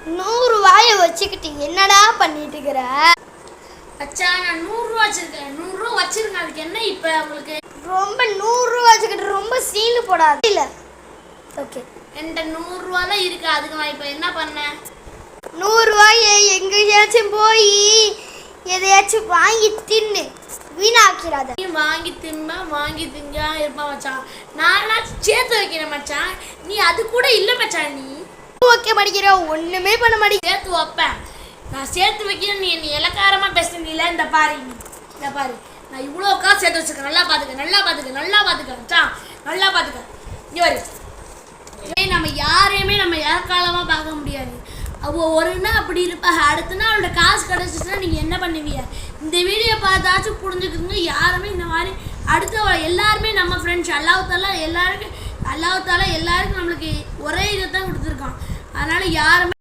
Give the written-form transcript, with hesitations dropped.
100 ரூபாயை வச்சுக்கிட்டு என்னடா பண்ணிட்டு இருக்கிற? மச்சான் நான் 100 ரூபா வச்சிருக்கேன். 100 ரூபா வச்சிருக்கேன். அதுக்கு என்ன இப்போ உங்களுக்கு? ரொம்ப 100 ரூபா வச்சுக்கிட்டு ரொம்ப சீனு போடாது இல்ல. ஓகே, என்கிட்ட 100 ரூபா தான் இருக்கு. அதுக்கு நான் இப்போ என்ன பண்ணேன்? 100 ரூபாயை எங்கேயாச்சும் போய் எதையாச்சும் வாங்கி தின்னு வீணாக்கிறாத. வாங்கி திங்க இருப்பா மச்சான். நான் சேர்த்து வைக்கிறேன் மச்சான். நீ அது கூட இல்லை மச்சான். நீ ஓகே படிக்கிற ஒண்ணுமே பண்ண மாட்டேங்க. சேர்த்து வைப்பேன். நான் சேர்த்து வைக்கிறேன். நீ இலக்காரமா பேசுறீங்களா? இந்த பாரு நான் இவ்வளோ காசு சேர்த்து வச்சிருக்கேன். நல்லா பார்த்துக்க மச்சான். நல்லா பார்த்துக்க. இங்கே வரு. நம்ம யாரையுமே நம்ம இலக்காலமாக பார்க்க முடியாது. அவள் ஒரு நாள் அப்படி இருப்பாங்க. அடுத்த நாள் அவளோட காசு கிடச்சிச்சுன்னா நீங்கள் என்ன பண்ணுவீங்க? இந்த வீடியோ பார்த்தாச்சும் புரிஞ்சுக்குங்க. யாருமே இந்த மாதிரி அடுத்த எல்லாருமே நம்ம ஃப்ரெண்ட்ஸ் அல்லாஹ் தாலா எல்லாருக்கும் நம்மளுக்கு ஒரே இதை தான் கொடுத்துருக்கான். அதனால் யாருமே